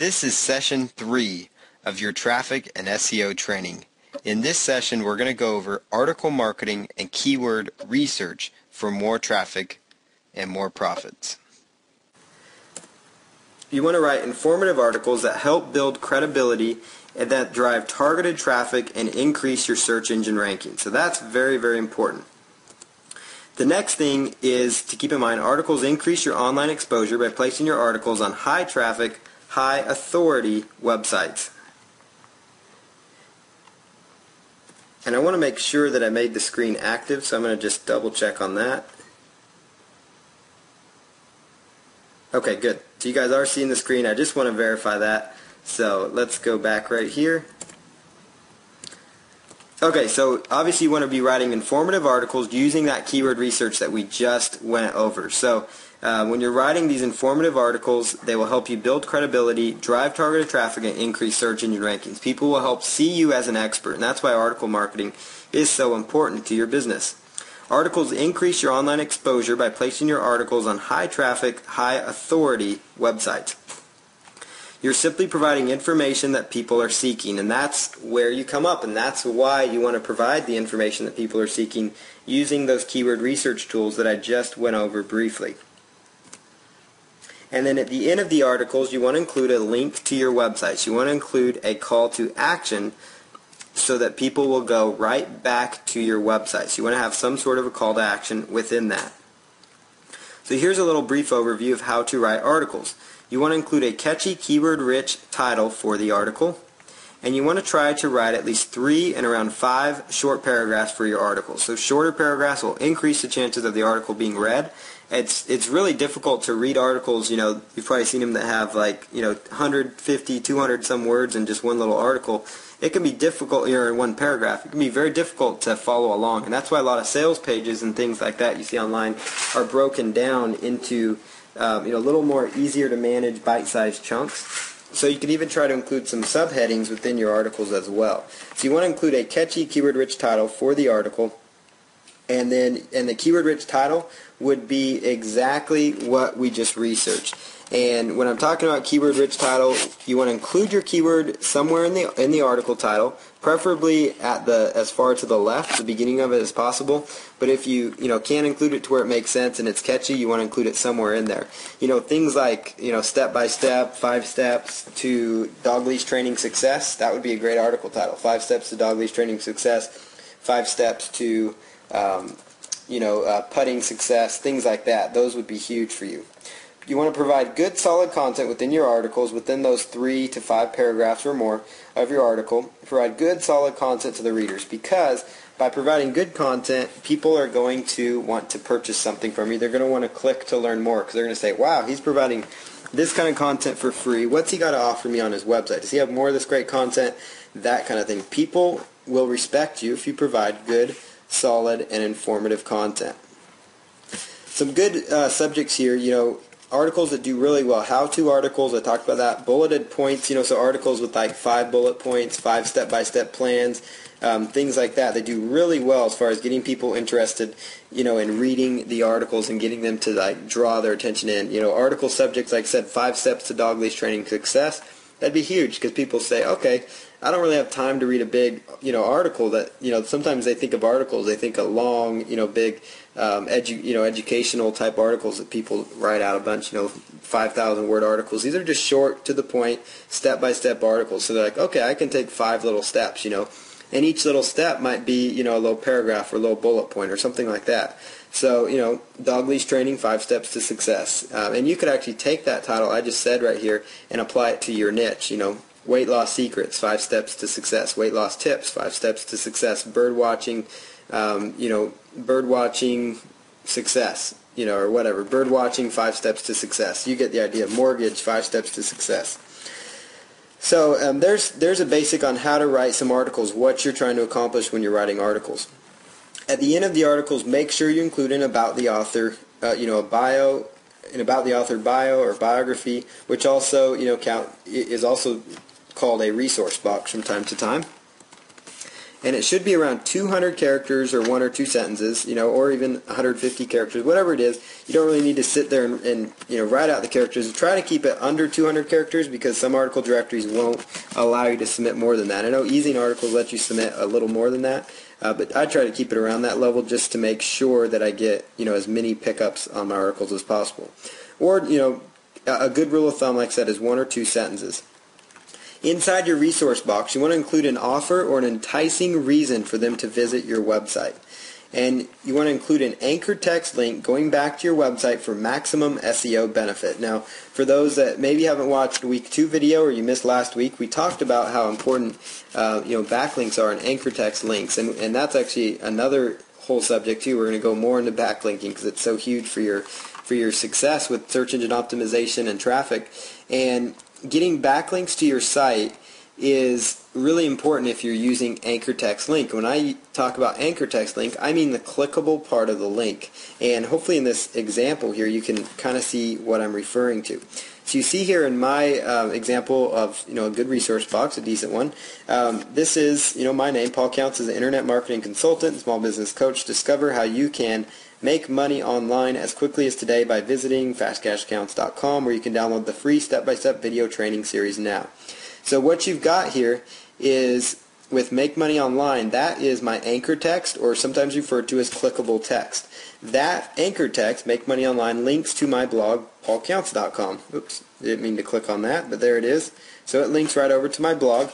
This is session 3 of your traffic and SEO training. In this session, we're going to go over article marketing and keyword research for more traffic and more profits. You want to write informative articles that help build credibility and that drive targeted traffic and increase your search engine ranking. So that's very, very important. The next thing is to keep in mind articles increase your online exposure by placing your articles on high traffic, high authority websites. And I want to make sure that I made the screen active, so I'm going to just double check on that. Okay, good. So you guys are seeing the screen. I just want to verify that. So let's go back right here. Okay, so obviously you want to be writing informative articles using that keyword research that we just went over. So when you're writing these informative articles, they will help you build credibility, drive targeted traffic, and increase search engine rankings. People will help see you as an expert, and that's why article marketing is so important to your business. Articles increase your online exposure by placing your articles on high traffic, high authority websites. You're simply providing information that people are seeking, and that's where you come up, and that's why you want to provide the information that people are seeking using those keyword research tools that I just went over briefly. And then at the end of the articles, you want to include a link to your websites. You want to include a call to action so that people will go right back to your website. So you want to have some sort of a call to action within that. So here's a little brief overview of how to write articles. You want to include a catchy, keyword-rich title for the article, and you want to try to write at least 3 and around 5 short paragraphs for your article. So shorter paragraphs will increase the chances of the article being read. It's really difficult to read articles, you've probably seen them that have 150, 200 some words in just one little article. It can be difficult here in one paragraph. It can be very difficult to follow along, and that's why a lot of sales pages and things like that you see online are broken down into a little more easier to manage bite-sized chunks. So you can even try to include some subheadings within your articles as well. So you want to include a catchy keyword-rich title for the article, and the keyword-rich title would be exactly what we just researched. And when I'm talking about keyword-rich title, you want to include your keyword somewhere in the article title, preferably at as far to the left, the beginning of it as possible. But if you can't include it to where it makes sense and it's catchy, you want to include it somewhere in there. Things like step by step, 5 steps to dog leash training success. That would be a great article title. 5 steps to dog leash training success. 5 steps to putting success. Things like that. Those would be huge for you. You want to provide good, solid content within your articles, within those 3 to 5 paragraphs or more of your article. Provide good, solid content to the readers, because by providing good content, people are going to want to purchase something from you. They're going to want to click to learn more, because they're going to say, wow, he's providing this kind of content for free. What's he got to offer me on his website? Does he have more of this great content? That kind of thing. People will respect you if you provide good, solid, and informative content. Some good subjects here, articles that do really well. How-to articles, I talked about that. Bulleted points, so articles with 5 bullet points, 5 step-by-step plans, things like that. They do really well as far as getting people interested, in reading the articles and getting them to draw their attention in. Article subjects, like I said, 5 steps to dog leash training success. That'd be huge, because people say, okay, I don't really have time to read a big, article that, sometimes they think of articles, they think of long, big, educational type articles that people write out a bunch, 5,000 word articles. These are just short, to the point, step-by-step articles. So they're like, okay, I can take 5 little steps, and each little step might be, a little paragraph or a little bullet point or something like that. So, dog leash training, 5 steps to success. And you could actually take that title I just said right here and apply it to your niche, weight loss secrets, 5 steps to success. Weight loss tips, 5 steps to success. Bird watching, bird watching success, or whatever. Bird watching, 5 steps to success. You get the idea. Mortgage, 5 steps to success. So there's a basic on how to write some articles, what you're trying to accomplish when you're writing articles. At the end of the articles, make sure you include an about the author, a bio, an about the author bio or biography, which also, is also called a resource box from time to time. and it should be around 200 characters or 1 or 2 sentences, or even 150 characters, whatever it is. You don't really need to sit there and write out the characters. Try to keep it under 200 characters because some article directories won't allow you to submit more than that. I know Ezine articles let you submit a little more than that, but I try to keep it around that level just to make sure that I get as many pickups on my articles as possible. Or a good rule of thumb, like I said, is 1 or 2 sentences. Inside your resource box, you want to include an offer or an enticing reason for them to visit your website. And you want to include an anchor text link going back to your website for maximum SEO benefit. Now, for those that maybe haven't watched week 2 video or you missed last week, we talked about how important backlinks are and anchor text links. And that's actually another whole subject too. We're going to go more into backlinking because it's so huge for your success with search engine optimization and traffic. And getting backlinks to your site is really important if you're using anchor text link. When I talk about anchor text link, I mean the clickable part of the link. And hopefully in this example here you can kind of see what I'm referring to. So you see here in my example of a good resource box, a decent one, this is my name, Paul Counts, as an internet marketing consultant, small business coach. Discover how you can make money online as quickly as today by visiting fastcashaccounts.com, where you can download the free step-by-step video training series now. So what you've got here is with Make Money Online, that is my anchor text, or sometimes referred to as clickable text. That anchor text, Make Money Online, links to my blog, paulcounts.com. Oops, didn't mean to click on that, but there it is. So it links right over to my blog.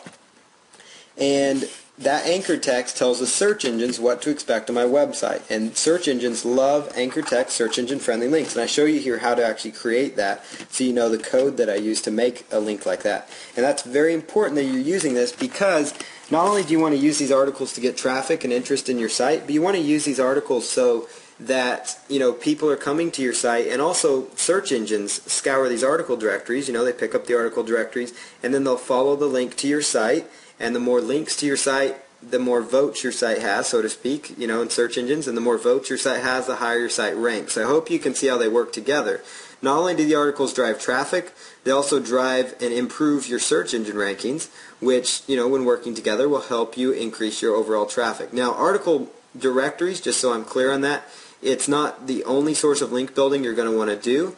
And that anchor text tells the search engines what to expect on my website. And search engines love anchor text, search engine friendly links. And I show you here how to actually create that so you know the code that I use to make a link like that. And that's very important that you're using this because not only do you want to use these articles to get traffic and interest in your site, but you want to use these articles so that people are coming to your site, and also search engines scour these article directories. They pick up the article directories and then they'll follow the link to your site. And the more links to your site, the more votes your site has, so to speak, in search engines. And the more votes your site has, the higher your site ranks. So I hope you can see how they work together. Not only do the articles drive traffic, they also drive and improve your search engine rankings, which, when working together, will help you increase your overall traffic. Now, article directories, just so I'm clear on that, it's not the only source of link building you're going to want to do.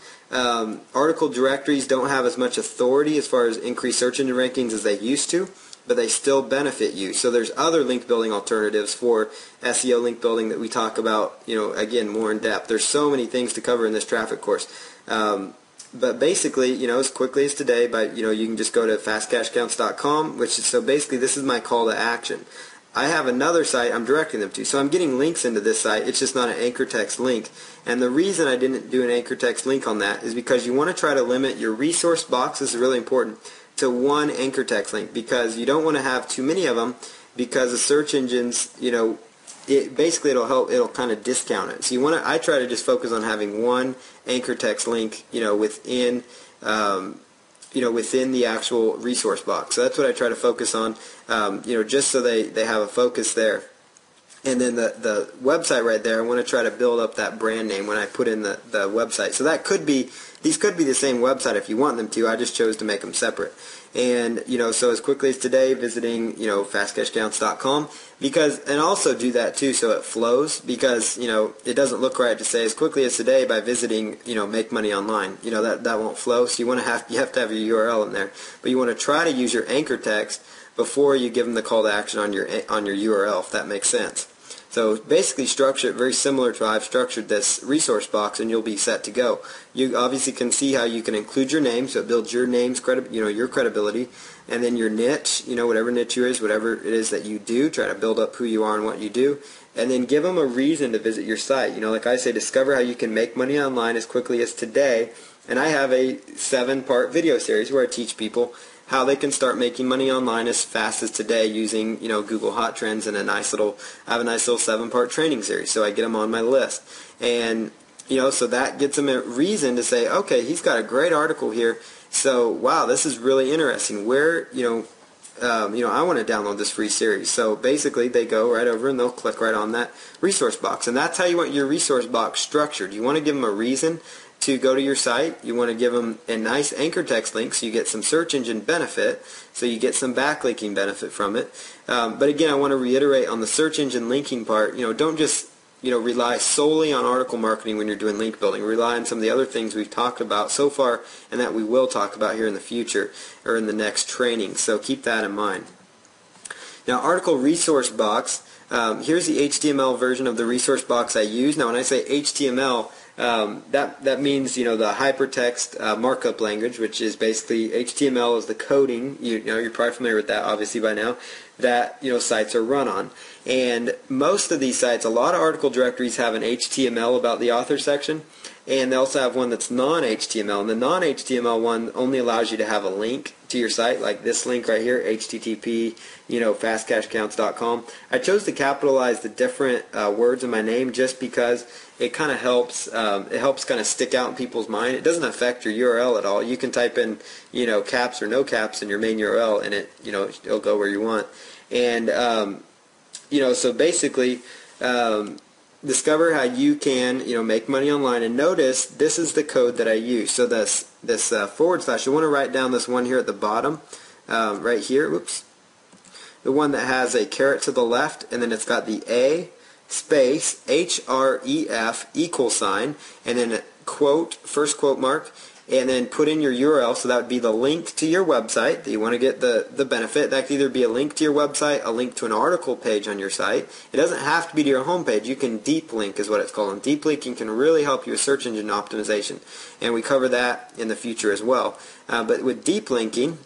Article directories don't have as much authority as far as increased search engine rankings as they used to, but they still benefit you. So there's other link building alternatives for SEO link building that we talk about, again, more in depth. There's so many things to cover in this traffic course. But basically, as quickly as today, you can just go to fastcashaccounts.com, which is, so basically this is my call to action. I have another site I'm directing them to. So I'm getting links into this site. It's just not an anchor text link. And the reason I didn't do an anchor text link on that is because you want to try to limit your resource box, this is really important, to one anchor text link, because you don't want to have too many of them, because the search engines, it'll kind of discount it. So I try to just focus on having one anchor text link, within the actual resource box. So that's what I try to focus on, just so they have a focus there. And then the website right there, I want to try to build up that brand name when I put in the website. So these could be the same website if you want them to. I just chose to make them separate. And, so as quickly as today, visiting, fastcashaccounts.com, and also do that too so it flows, because, it doesn't look right to say as quickly as today by visiting, Make Money Online. That won't flow. So you have to have your URL in there. But you want to try to use your anchor text before you give them the call to action on your URL, if that makes sense. So basically structure it very similar to how I've structured this resource box, and you'll be set to go. You obviously can see how you can include your name, so it builds your name's your credibility, and then your niche, whatever niche yours, whatever it is that you do, try to build up who you are and what you do, and then give them a reason to visit your site. Like I say, discover how you can make money online as quickly as today, and I have a 7-part video series where I teach people how they can start making money online as fast as today using, Google Hot Trends, and I have a nice little 7-part training series, so I get them on my list. And, so that gets them a reason to say, okay, he's got a great article here, so, wow, this is really interesting. Where, I want to download this free series. So basically they go right over and they'll click right on that resource box. And that's how you want your resource box structured. You want to give them a reason to go to your site. You want to give them a nice anchor text link so you get some search engine benefit, so you get some backlinking benefit from it. But again, I want to reiterate on the search engine linking part, don't just rely solely on article marketing when you're doing link building. Rely on some of the other things we've talked about so far and that we will talk about here in the future or in the next training. So keep that in mind. Now, article resource box. Here's the HTML version of the resource box I use. Now, when I say HTML, that means the hypertext markup language, which is basically HTML is the coding. You're probably familiar with that, obviously by now, that sites are run on. And most of these sites, a lot of article directories have an HTML about the author section, and they also have one that's non-HTML. And the non-HTML one only allows you to have a link to your site, like this link right here, http fastcashcounts.com. I chose to capitalize the different words in my name just because it kind of helps. It helps kind of stick out in people's mind. It doesn't affect your URL at all. You can type in caps or no caps in your main URL, and it'll go where you want. And so basically, discover how you can make money online. And notice this is the code that I use. So this forward slash, you want to write down this one here at the bottom, right here. Whoops. The one that has a caret to the left, and then it's got the A space href equal sign, and then a quote, first quote mark, and then put in your URL. So that would be the link to your website that you want to get the benefit. That could either be a link to your website, a link to an article page on your site. It doesn't have to be to your home page. You can deep link is what it's called. And deep linking can really help you with search engine optimization. And we cover that in the future as well. But with deep linking,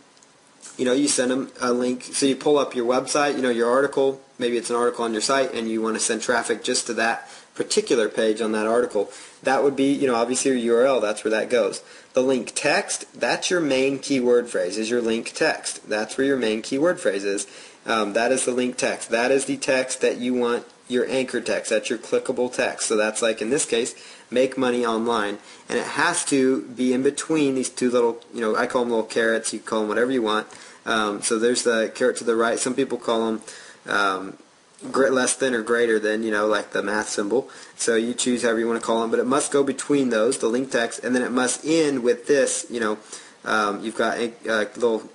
you send them a link. So you pull up your website, your article. Maybe it's an article on your site, and you want to send traffic just to that particular page on that article. That would be, obviously your URL. That's where that goes. The link text, that's your main keyword phrase, is your link text. That's where your main keyword phrase is. That is the link text. That is the text that you want your anchor text. That's your clickable text. So that's like, in this case, make money online. And it has to be in between these two little, I call them little carets. You call them whatever you want. So there's the caret to the right. Some people call them less than or greater than, like the math symbol. So you choose however you want to call them, but it must go between those, the link text, and then it must end with this, you've got a little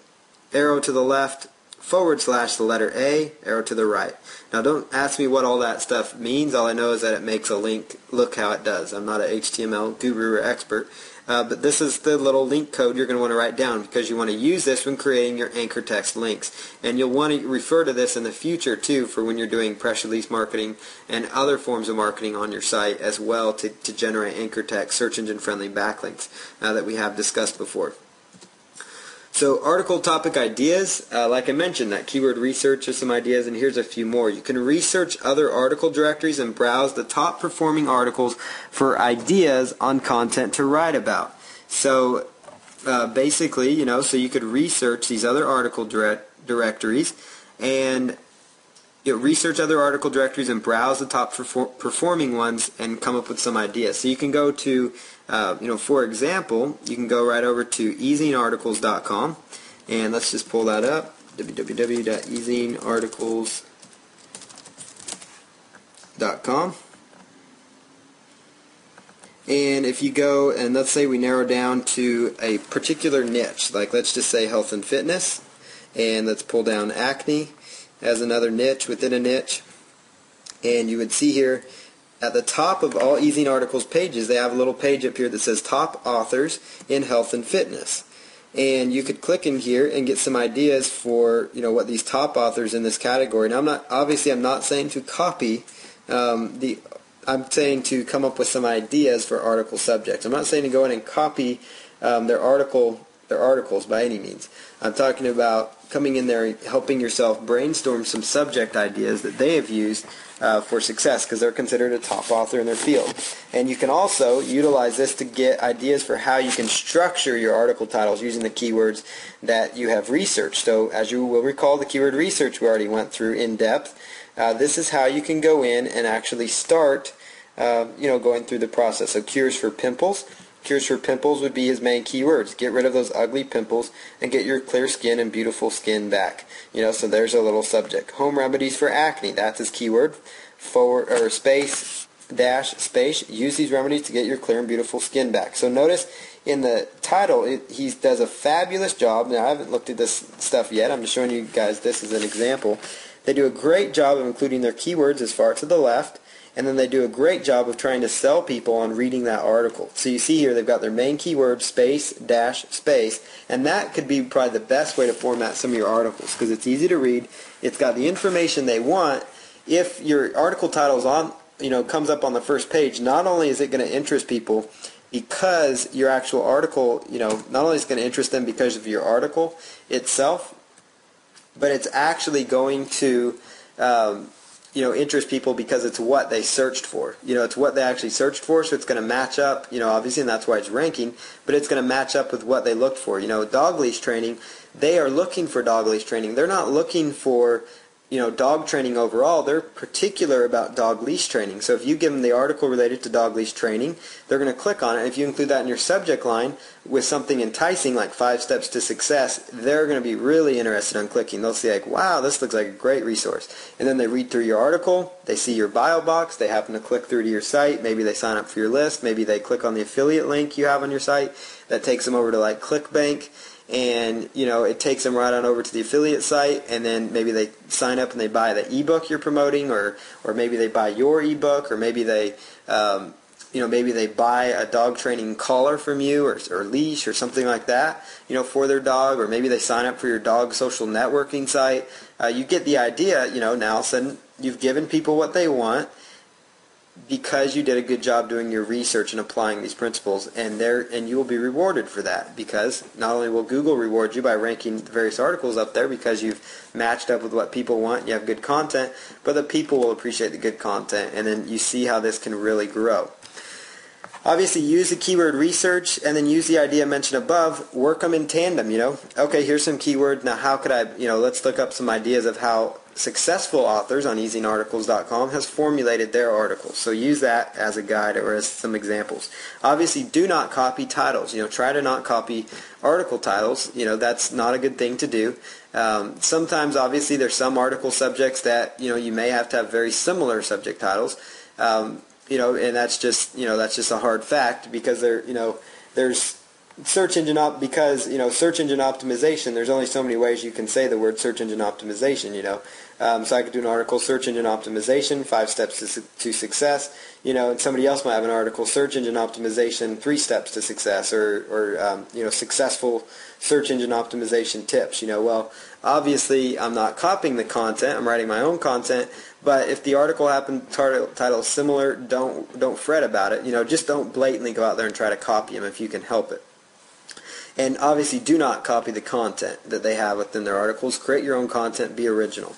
arrow to the left, forward slash the letter A, arrow to the right. Now don't ask me what all that stuff means. All I know is that it makes a link look how it does. I'm not an HTML guru or expert. But this is the little link code you're going to want to write down because you want to use this when creating your anchor text links. And you'll want to refer to this in the future too for when you're doing press release marketing and other forms of marketing on your site as well to generate anchor text, search engine friendly backlinks that we have discussed before. So article topic ideas, like I mentioned, that keyword research is some ideas, and here's a few more. You can research other article directories and browse the top performing articles for ideas on content to write about. So basically, so you could research these other article directories and research other article directories and browse the top performing ones and come up with some ideas. So you can go to, for example, you can go right over to ezinearticles.com, and let's just pull that up, www.ezinearticles.com. And if you go and let's say we narrow down to a particular niche, like let's just say health and fitness, and let's pull down acne as another niche within a niche, and you would see here at the top of all Ezine Articles pages they have a little page up here that says top authors in health and fitness, and you could click in here and get some ideas for what these top authors in this category. Now I'm not saying to copy I'm saying to come up with some ideas for article subjects. I'm not saying to go in and copy their articles by any means. I'm talking about coming in there and helping yourself brainstorm some subject ideas that they have used for success because they're considered a top author in their field. And you can also utilize this to get ideas for how you can structure your article titles using the keywords that you have researched. So as you will recall, the keyword research we already went through in depth. This is how you can go in and actually start going through the process. So cures for pimples. Cures for pimples would be his main keywords. Get rid of those ugly pimples and get your clear skin and beautiful skin back. So there's a little subject. Home remedies for acne. That's his keyword. Forward or space space, use these remedies to get your clear and beautiful skin back. So notice in the title, he does a fabulous job. Now, I haven't looked at this stuff yet. I'm just showing you guys this as an example. They do a great job of including their keywords as far to the left, and then they do a great job of trying to sell people on reading that article. So you see here they've got their main keyword, space, space, and that could be probably the best way to format some of your articles because it's easy to read. It's got the information they want. If your article title is on, comes up on the first page, not only is it going to interest people because your actual article, not only is it going to interest them because of your article itself, but it's actually going to, interest people because it's what they searched for. It's what they actually searched for, so it's going to match up, obviously, and that's why it's ranking, but it's going to match up with what they looked for. Dog leash training, they are looking for dog leash training. They're not looking for dog training overall. They're particular about dog leash training. So if you give them the article related to dog leash training, they're going to click on it. If you include that in your subject line with something enticing like 5 steps to success, they're going to be really interested in clicking. They'll see like, wow, this looks like a great resource. And then they read through your article, they see your bio box, they happen to click through to your site, maybe they sign up for your list, maybe they click on the affiliate link you have on your site that takes them over to like ClickBank. And it takes them right on over to the affiliate site, and then maybe they sign up and they buy the ebook you're promoting, or maybe they buy your ebook, or maybe they maybe they buy a dog training collar from you, or leash, or something like that, for their dog, or maybe they sign up for your dog social networking site. You get the idea. Now all of a sudden you've given people what they want, because you did a good job doing your research and applying these principles, and you will be rewarded for that, because not only will Google reward you by ranking the various articles up there because you've matched up with what people want, you have good content, but the people will appreciate the good content, and then you see how this can really grow. Obviously, use the keyword research, and then use the idea mentioned above. Work them in tandem, Okay, here's some keywords. Now, how could I, let's look up some ideas of how successful authors on EasyNarticles.com has formulated their articles. So use that as a guide or as some examples. Obviously, do not copy titles. Try to not copy article titles. That's not a good thing to do. Sometimes, obviously, there's some article subjects that, you may have to have very similar subject titles. And that's just a hard fact, because there's search engine search engine optimization. There's only so many ways you can say the word search engine optimization. So I could do an article, search engine optimization, 5 steps to success. And somebody else might have an article, search engine optimization, 3 steps to success, or successful search engine optimization tips. Well, obviously I'm not copying the content. I'm writing my own content. But if the article title is similar, don't fret about it. Just don't blatantly go out there and try to copy them if you can help it. And obviously, do not copy the content that they have within their articles. Create your own content. Be original.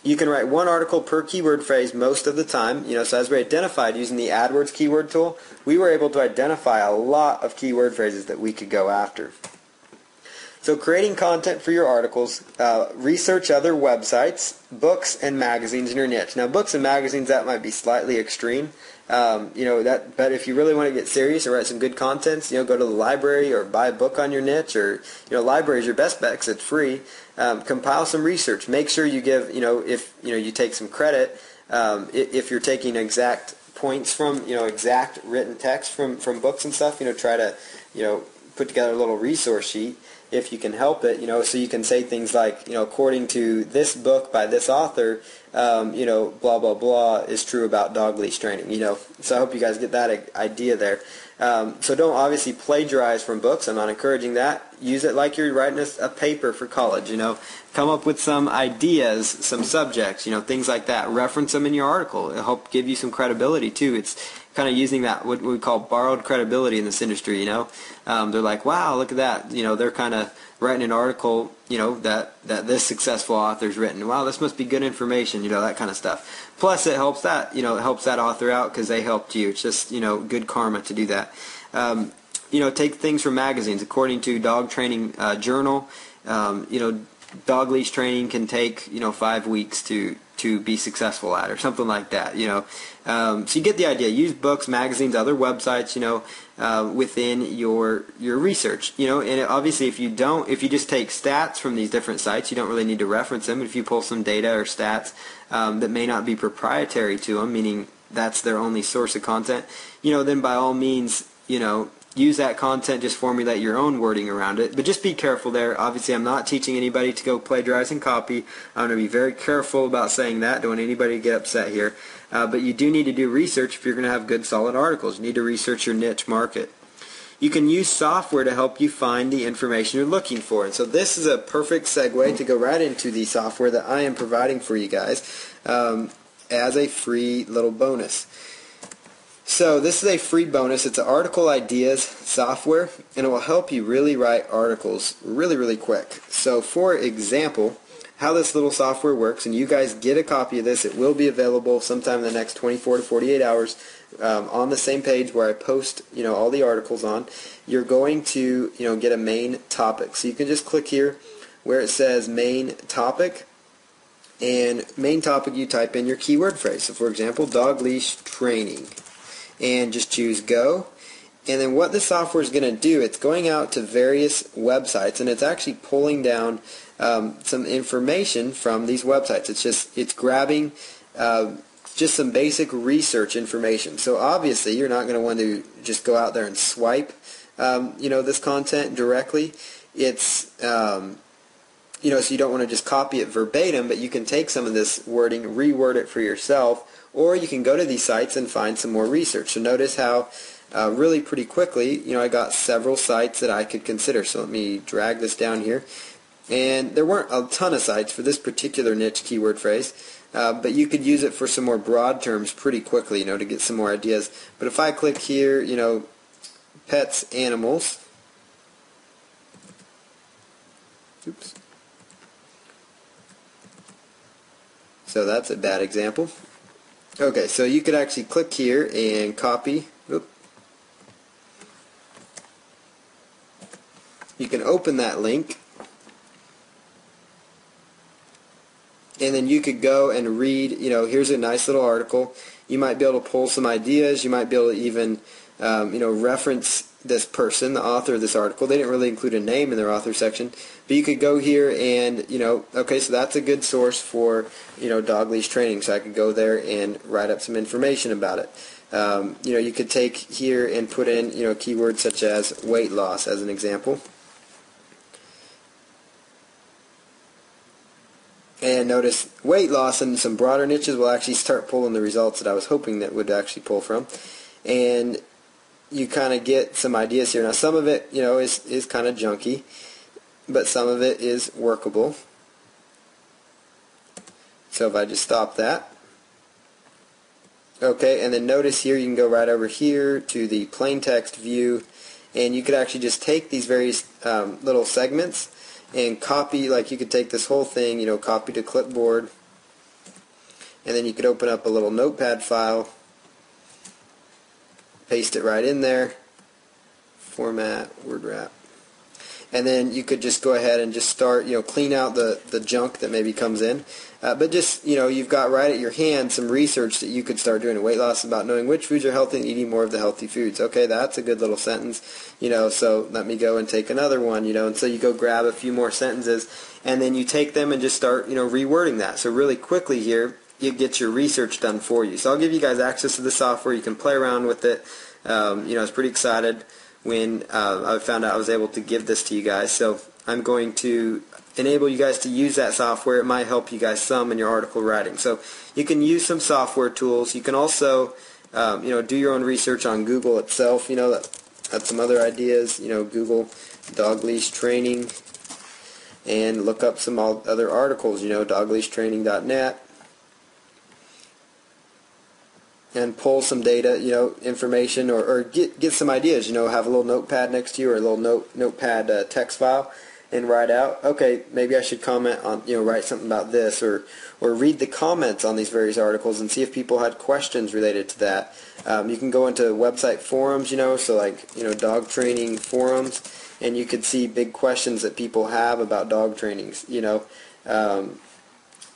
You can write 1 article per keyword phrase most of the time. So as we identified using the AdWords keyword tool, we were able to identify a lot of keyword phrases that we could go after. So creating content for your articles, research other websites, books, and magazines in your niche. Now, books and magazines, that might be slightly extreme. But if you really want to get serious and write some good contents, go to the library or buy a book on your niche, or library is your best bet because it's free. Compile some research. Make sure you give, if you take some credit, if you're taking exact points from, exact written text from books and stuff, try to, put together a little resource sheet if you can help it, so you can say things like, according to this book by this author, blah, blah, blah is true about dog leash training, So I hope you guys get that idea there. So don't obviously plagiarize from books. I'm not encouraging that. Use it like you're writing a paper for college, Come up with some ideas, some subjects, things like that. Reference them in your article. It'll help give you some credibility, too. It's kind of using that, what we call borrowed credibility in this industry, They're like, wow, look at that. They're kind of writing an article, that this successful author's written. Wow, this must be good information, that kind of stuff. Plus, it helps that, it helps that author out because they helped you. It's just, good karma to do that. Take things from magazines. According to Dog Training Journal, dog leash training can take, 5 weeks to be successful at, or something like that, So you get the idea. Use books, magazines, other websites, within your research, and obviously if you just take stats from these different sites, you don't really need to reference them. If you pull some data or stats that may not be proprietary to them, meaning that's their only source of content, then by all means, use that content, just formulate your own wording around it. But just be careful there. Obviously, I'm not teaching anybody to go plagiarize and copy. I'm going to be very careful about saying that. Don't want anybody to get upset here. But you do need to do research if you're going to have good, solid articles. You need to research your niche market. You can use software to help you find the information you're looking for. And so this is a perfect segue to go right into the software that I am providing for you guys as a free little bonus. So this is a free bonus. It's an Article Ideas software, and it will help you really write articles really quick. So for example, how this little software works, and you guys get a copy of this. It will be available sometime in the next 24 to 48 hours on the same page where I post all the articles on. You're going to get a main topic. So you can just click here where it says main topic, and main topic you type in your keyword phrase. So for example, dog leash training, and just choose go. And then what the software is going to do, it's going out to various websites, and it's actually pulling down some information from these websites. It's grabbing just some basic research information. So obviously you're not going to want to just go out there and swipe this content directly. It's so you don't want to just copy it verbatim, but you can take some of this wording, reword it for yourself, or you can go to these sites and find some more research. So notice how really pretty quickly, I got several sites that I could consider. So let me drag this down here. And there weren't a ton of sites for this particular niche keyword phrase, but you could use it for some more broad terms pretty quickly, to get some more ideas. But if I click here, pets, animals, oops. So that's a bad example. Okay, so you could actually click here and copy. Oop. You can open that link, and then you could go and read, here's a nice little article. You might be able to pull some ideas. You might be able to even, reference this person, the author of this article. They didn't really include a name in their author section, but you could go here and, okay, so that's a good source for, dog leash training. So I could go there and write up some information about it. You could take here and put in, keywords such as weight loss as an example. And notice weight loss and some broader niches will actually start pulling the results that I was hoping that would actually pull from. And you kind of get some ideas here. Now some of it, is kind of junky, but some of it is workable. So if I just stop that. Okay, and then notice here you can go right over here to the plain text view, and you could actually just take these various little segments and copy, like you could take this whole thing, copy to clipboard, and then you could open up a little notepad file, paste it right in there, format, word wrap, and then you could just go ahead and just start, clean out the junk that maybe comes in. But just, you've got right at your hand some research that you could start doing. Weight loss about knowing which foods are healthy and eating more of the healthy foods. Okay, that's a good little sentence. So let me go and take another one, and so you go grab a few more sentences, and then you take them and just start, rewording that. So really quickly here, you get your research done for you. So I'll give you guys access to the software. You can play around with it. I was pretty excited when I found out I was able to give this to you guys. So I'm going to enable you guys to use that software. It might help you guys some in your article writing. So you can use some software tools. You can also do your own research on Google itself. That's some other ideas. Google dog leash training and look up some other articles. dogleashtraining.net. And pull some data, information, or get some ideas. Have a little notepad next to you, or a little notepad text file, and write out, okay, maybe I should comment on, write something about this, or read the comments on these various articles and see if people had questions related to that. You can go into website forums, so like, dog training forums, and you could see big questions that people have about dog trainings,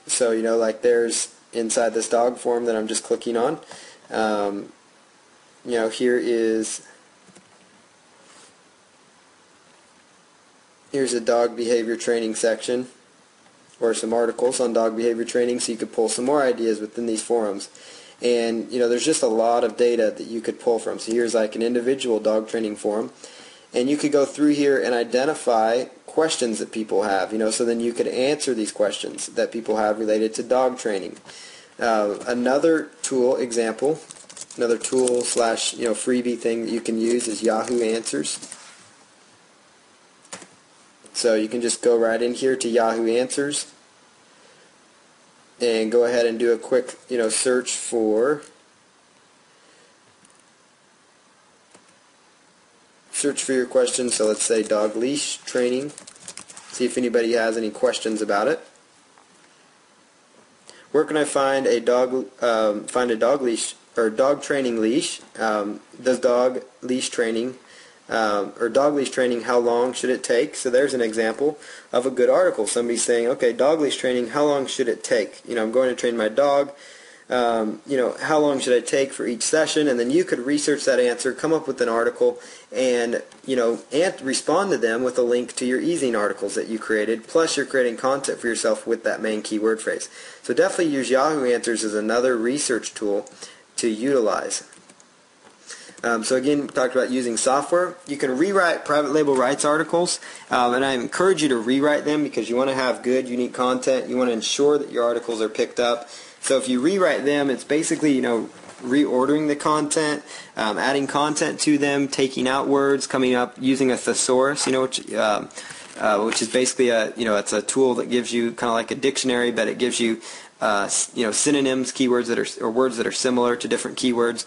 so, like there's inside this dog forum that I'm just clicking on, here's a dog behavior training section, or some articles on dog behavior training, so you could pull some more ideas within these forums. And there's just a lot of data that you could pull from. So here's like an individual dog training forum, and you could go through here and identify questions that people have. So then you could answer these questions that people have related to dog training. Another tool example, another tool slash freebie thing that you can use is Yahoo Answers. So you can just go right in here to Yahoo Answers and go ahead and do a quick search for your question. So let's say dog leash training. See if anybody has any questions about it. Where can I find a dog leash or dog training leash? Does dog leash training or dog leash training, how long should it take? So there's an example of a good article. Somebody's saying, okay, dog leash training, how long should it take? I'm going to train my dog. How long should I take for each session? And then you could research that answer, come up with an article, and respond to them with a link to your ezine articles that you created. Plus, you're creating content for yourself with that main keyword phrase. So definitely use Yahoo Answers as another research tool to utilize. So again, we talked about using software. You can rewrite private label rights articles, and I encourage you to rewrite them because you want to have good, unique content. You want to ensure that your articles are picked up. So if you rewrite them, it's basically reordering the content, adding content to them, taking out words, coming up using a thesaurus, which is basically it's a tool that gives you kind of like a dictionary, but it gives you synonyms, keywords or words that are similar to different keywords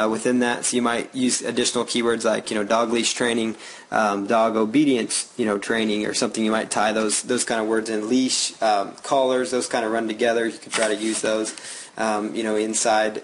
within that. So you might use additional keywords like dog leash training, dog obedience training, or something. You might tie those kind of words in. Leash, collars, those kind of run together. You can try to use those inside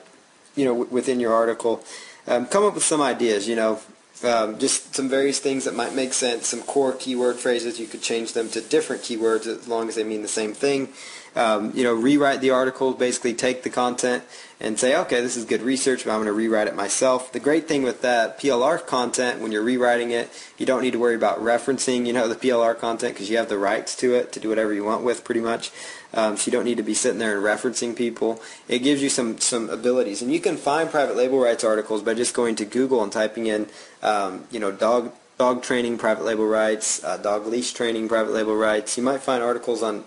within your article. Come up with some ideas. Just some various things that might make sense. Some core keyword phrases. You could change them to different keywords as long as they mean the same thing. Rewrite the article, basically take the content and say, okay, this is good research, but I'm going to rewrite it myself. The great thing with that PLR content, when you're rewriting it, you don't need to worry about referencing, the PLR content because you have the rights to it to do whatever you want with pretty much. So you don't need to be sitting there and referencing people. It gives you some abilities. And you can find private label rights articles by just going to Google and typing in, dog training, private label rights, dog leash training, private label rights. You might find articles on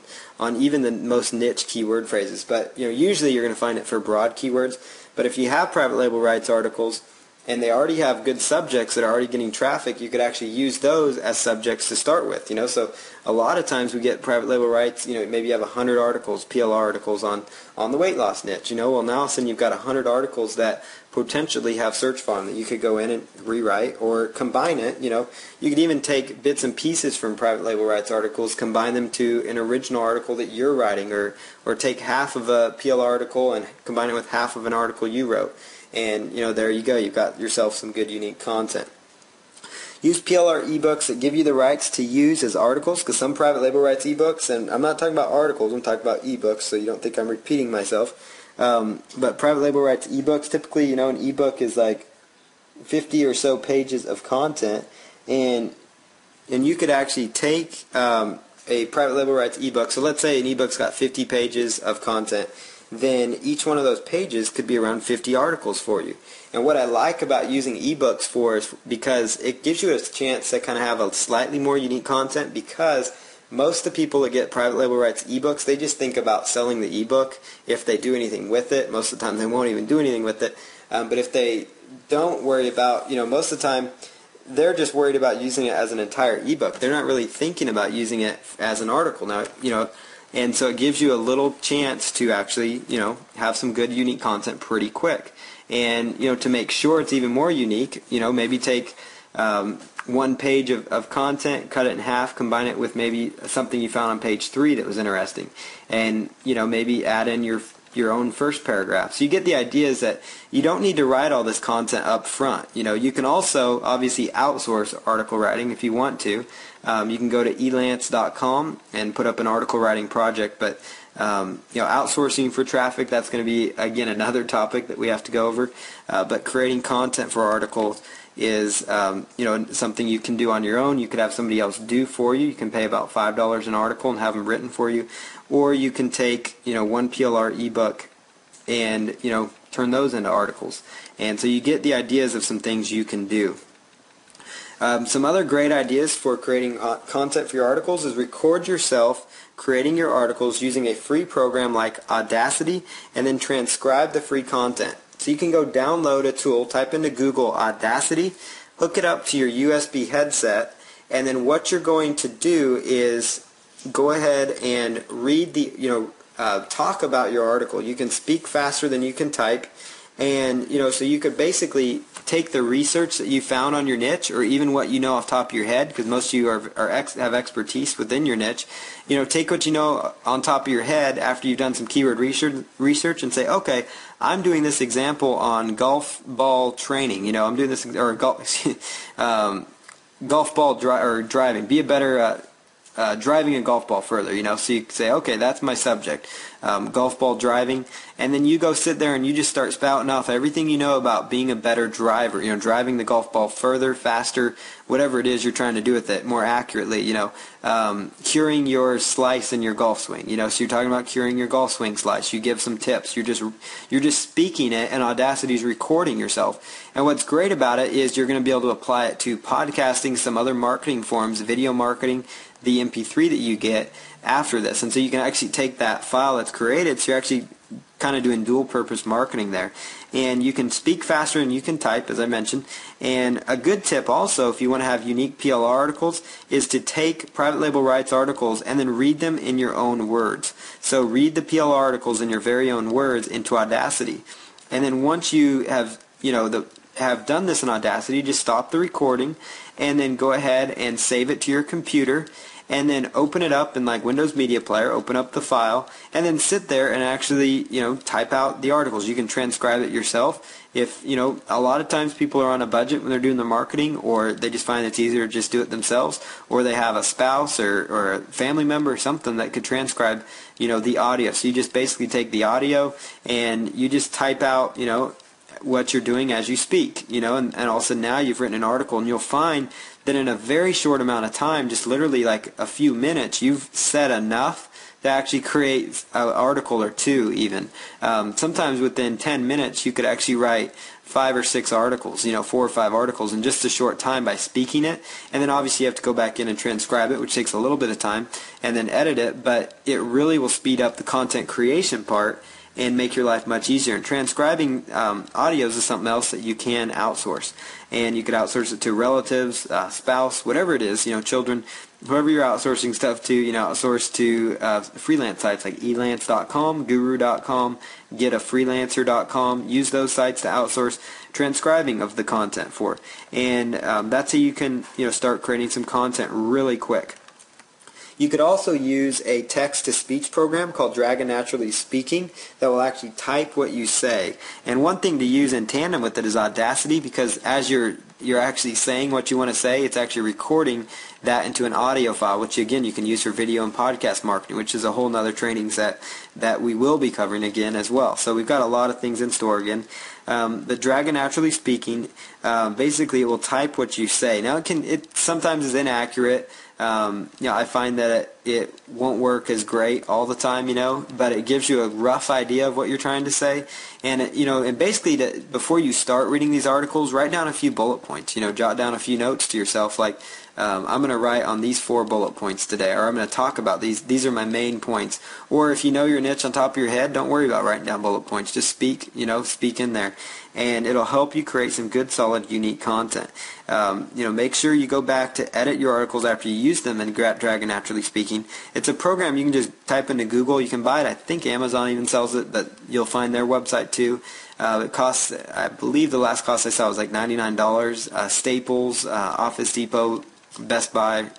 even the most niche keyword phrases, but usually you're going to find it for broad keywords. But if you have private label rights articles and they already have good subjects that are already getting traffic, you could actually use those as subjects to start with. So a lot of times we get private label rights. Maybe you have 100 articles, PLR articles on the weight loss niche. Well, now all of a sudden you've got 100 articles that potentially have search volume that you could go in and rewrite or combine it. You could even take bits and pieces from private label rights articles, combine them to an original article that you're writing, or take half of a PLR article and combine it with half of an article you wrote. And there you go. You've got yourself some good, unique content. Use PLR ebooks that give you the rights to use as articles, because some private label rights ebooks, and I'm not talking about articles, I'm talking about ebooks, so you don't think I'm repeating myself. But private label rights ebooks, typically, an ebook is like 50 or so pages of content, and you could actually take a private label rights ebook. So let's say an ebook's got 50 pages of content. Then each one of those pages could be around 50 articles for you. And what I like about using ebooks for is because it gives you a chance to kind of have a slightly more unique content, because most of the people that get private label rights ebooks, they just think about selling the ebook if they do anything with it. Most of the time they won't even do anything with it. But if they don't worry about, most of the time they're just worried about using it as an entire ebook. They're not really thinking about using it as an article. Now, and so it gives you a little chance to actually, have some good, unique content pretty quick. And, to make sure it's even more unique, maybe take one page of content, cut it in half, combine it with maybe something you found on page 3 that was interesting. And, maybe add in your own first paragraph. So you get the idea is that you don't need to write all this content up front. You can also obviously outsource article writing if you want to. You can go to elance.com and put up an article writing project, but outsourcing for traffic, that's going to be, again, another topic that we have to go over. But creating content for articles is something you can do on your own. You could have somebody else do for you. You can pay about $5 an article and have them written for you. Or you can take one PLR ebook and turn those into articles. And so you get the ideas of some things you can do. Some other great ideas for creating content for your articles is record yourself creating your articles using a free program like Audacity, and then transcribe the free content. So you can go download a tool, type into Google Audacity, hook it up to your USB headset, and then what you're going to do is go ahead and read the, talk about your article. You can speak faster than you can type, and so you could basically take the research that you found on your niche, or even what you know off the top of your head, because most of you have expertise within your niche. Take what you know on top of your head after you've done some keyword research and say, okay, I'm doing this example on golf ball training. I'm doing this, or golf ball driving. Be a better driving a golf ball further, so you can say, okay, that's my subject, golf ball driving, and then you go sit there and you just start spouting off everything you know about being a better driver, driving the golf ball further, faster, whatever it is you're trying to do with it more accurately, curing your slice in your golf swing, so you're talking about curing your golf swing slice. You give some tips. You're just speaking it, and Audacity's recording yourself. And what's great about it is you're going to be able to apply it to podcasting, some other marketing forms, video marketing, the MP3 that you get after this. And so you can actually take that file that's created, so you're actually kind of doing dual purpose marketing there. And you can speak faster than you can type, as I mentioned. And a good tip also, if you want to have unique PLR articles, is to take Private Label Rights articles and then read them in your own words. So read the PLR articles in your very own words into Audacity. And then once you have, have done this in Audacity, just stop the recording and then go ahead and save it to your computer, and then open it up in like Windows Media Player, open up the file, and then sit there and actually, type out the articles. You can transcribe it yourself. If, a lot of times people are on a budget when they're doing their marketing, or they just find it's easier to just do it themselves, or they have a spouse or a family member or something that could transcribe, the audio. So you just basically take the audio and you just type out, what you're doing as you speak, and all of a sudden now you've written an article, and you'll find that in a very short amount of time, just literally like a few minutes, you've said enough to actually create an article or two even. Sometimes within 10 minutes you could actually write 5 or 6 articles, 4 or 5 articles in just a short time by speaking it. And then obviously you have to go back in and transcribe it, which takes a little bit of time, and then edit it, but it really will speed up the content creation part and make your life much easier. And transcribing audios is something else that you can outsource. And you could outsource it to relatives, spouse, whatever it is, children, whoever you're outsourcing stuff to, outsource to freelance sites like elance.com, guru.com, getafreelancer.com. Use those sites to outsource transcribing of the content for. And that's how you can, start creating some content really quick. You could also use a text-to-speech program called Dragon Naturally Speaking that will actually type what you say. And one thing to use in tandem with it is Audacity, because as you're actually saying what you want to say, it's actually recording that into an audio file, which again you can use for video and podcast marketing, which is a whole nother training set that we will be covering again as well. So we've got a lot of things in store again. The Dragon Naturally Speaking, basically it will type what you say. Now it sometimes is inaccurate. I find that it won't work as great all the time, but it gives you a rough idea of what you're trying to say. And, and basically before you start reading these articles, write down a few bullet points, jot down a few notes to yourself, like, I'm going to write on these 4 bullet points today, or I'm going to talk about these. These are my main points. Or if you know your niche on top of your head, don't worry about writing down bullet points. Just speak, speak in there. And it'll help you create some good, solid, unique content. Make sure you go back to edit your articles after you use them in Dragon Naturally Speaking. It's a program you can just type into Google. You can buy it. I think Amazon even sells it, but you'll find their website too. It costs, I believe the last cost I saw was like $99. Staples, Office Depot, Best Buy,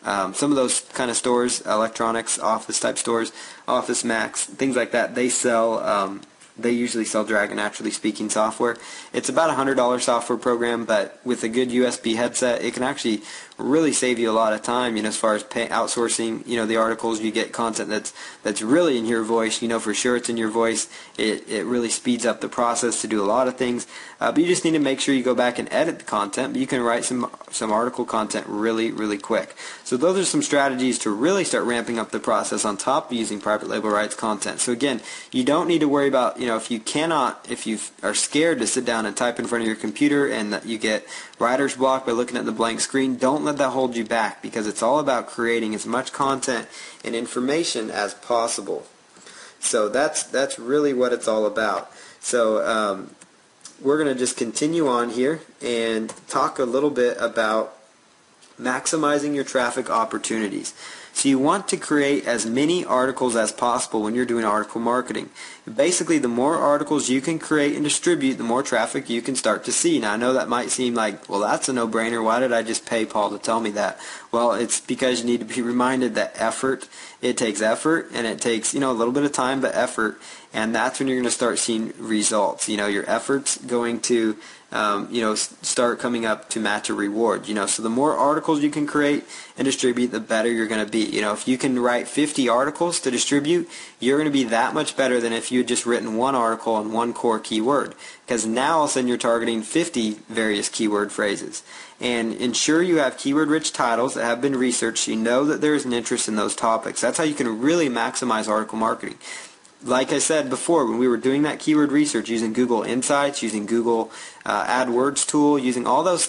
some of those kind of stores, electronics, office type stores, Office Max, things like that, they sell, they usually sell Dragon Naturally Speaking software. It's about a $100 software program, but with a good USB headset, it can actually really save you a lot of time, as far as outsourcing, the articles. You get content that's really in your voice, for sure it's in your voice. It really speeds up the process to do a lot of things, but you just need to make sure you go back and edit the content, but you can write some article content really, really quick. So those are some strategies to really start ramping up the process on top of using private label rights content. So again, you don't need to worry about, if you are scared to sit down and type in front of your computer and you get writer's block by looking at the blank screen, don't let that hold you back, because it's all about creating as much content and information as possible. So that's really what it's all about. So we're going to just continue on here and talk a little bit about maximizing your traffic opportunities. So you want to create as many articles as possible when you're doing article marketing. Basically, the more articles you can create and distribute, the more traffic you can start to see. Now, I know that might seem like, well, that's a no-brainer. Why did I just pay Paul to tell me that? Well, it's because you need to be reminded that it takes effort, and it takes, a little bit of time, but effort, and that's when you're going to start seeing results. Your effort's going to start coming up to match a reward. So the more articles you can create and distribute, the better you're going to be. If you can write 50 articles to distribute, you're going to be that much better than if you had just written one article on one core keyword, because now all of a sudden you're targeting 50 various keyword phrases. And ensure you have keyword-rich titles that have been researched so you know that there is an interest in those topics. That's how you can really maximize article marketing. Like I said before, when we were doing that keyword research using Google Insights, using Google AdWords tool, using all those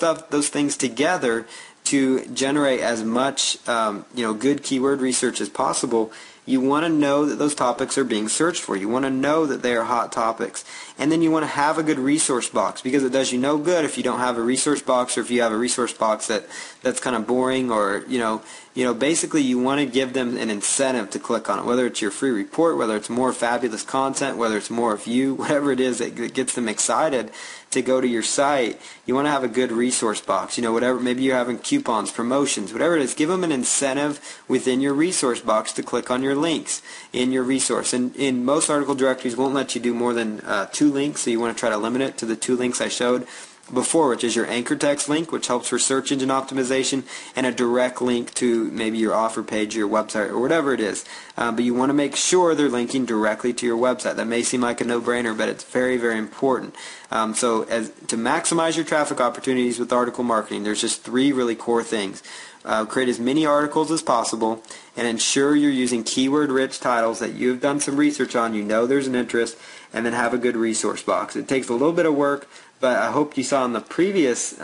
things together to generate as much good keyword research as possible, you want to know that those topics are being searched for. You want to know that they are hot topics. And then you want to have a good resource box, because it does you no good if you don't have a resource box, or if you have a resource box that's kind of boring, or basically you want to give them an incentive to click on it, whether it's your free report, whether it's more fabulous content, whether it's more of you, whatever it is that gets them excited to go to your site. You want to have a good resource box. Whatever, maybe you're having coupons, promotions, whatever it is, give them an incentive within your resource box to click on your links in your resource. And in most article directories won't let you do more than 2 links, so you want to try to limit it to the 2 links I showed before, which is your anchor text link, which helps for search engine optimization, and a direct link to maybe your offer page, your website, or whatever it is. But you want to make sure they're linking directly to your website. That may seem like a no-brainer, but it's very, very important. To maximize your traffic opportunities with article marketing, there's just 3 really core things. Create as many articles as possible, and ensure you're using keyword-rich titles that you've done some research on, there's an interest, and then have a good resource box. It takes a little bit of work, but I hope you saw in the previous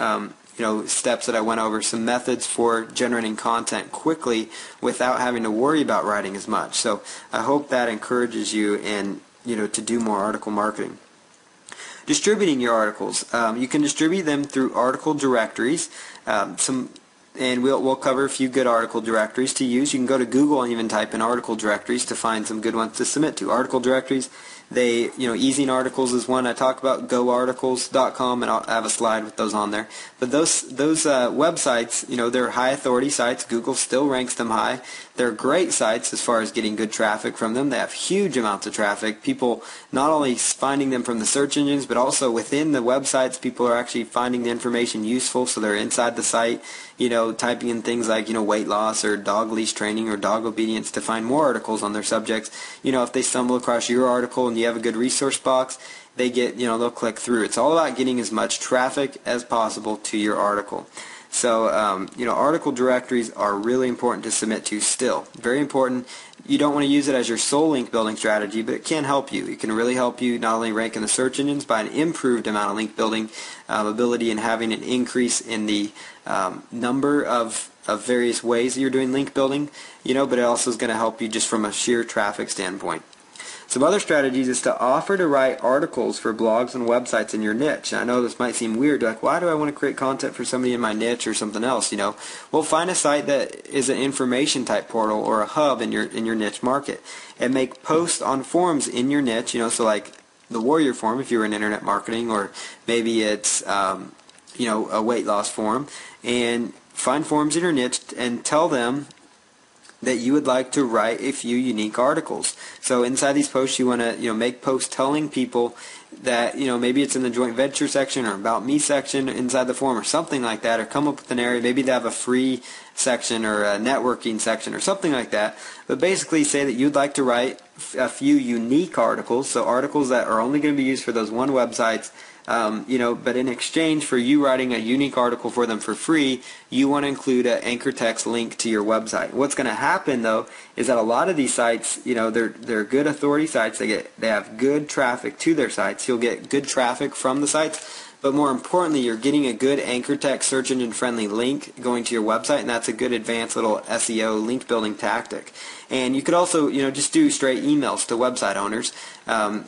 steps that I went over some methods for generating content quickly without having to worry about writing as much. So I hope that encourages you to do more article marketing. Distributing your articles. You can distribute them through article directories. And we'll cover a few good article directories to use. You can go to Google and even type in article directories to find some good ones to submit to. Article directories, Easing Articles is one I talk about, goarticles.com, and I'll have a slide with those on there. But those websites, they're high authority sites. Google still ranks them high. They're great sites as far as getting good traffic from them. They have huge amounts of traffic. People not only finding them from the search engines, but also within the websites, people are actually finding the information useful, so they're inside the site, typing in things like, weight loss or dog leash training or dog obedience to find more articles on their subjects. If they stumble across your article and you have a good resource box, they'll click through. It's all about getting as much traffic as possible to your article. So, article directories are really important to submit to still. Very important. You don't want to use it as your sole link building strategy, but it can help you. It can really help you not only rank in the search engines by an improved amount of link building ability and having an increase in the number of various ways that you're doing link building, but it also is going to help you just from a sheer traffic standpoint. Some other strategies is to offer to write articles for blogs and websites in your niche. And I know this might seem weird, like, why do I want to create content for somebody in my niche or something else, Well, find a site that is an information type portal or a hub in your niche market, and make posts on forums in your niche, so like the Warrior Forum if you're in internet marketing, or maybe it's a weight loss forum, and find forums in your niche and tell them that you would like to write a few unique articles. So inside these posts, you want to make posts telling people that maybe it's in the joint venture section or about me section inside the forum or something like that, or come up with an area. Maybe they have a free section or a networking section or something like that. But basically say that you'd like to write a few unique articles, so articles that are only going to be used for those one websites, But in exchange for you writing a unique article for them for free, you want to include an anchor text link to your website. What's going to happen though is that a lot of these sites, they're good authority sites. They have good traffic to their sites. You'll get good traffic from the sites. But more importantly, you're getting a good anchor text search engine friendly link going to your website, and that's a good advanced little SEO link building tactic. And you could also, just do straight emails to website owners.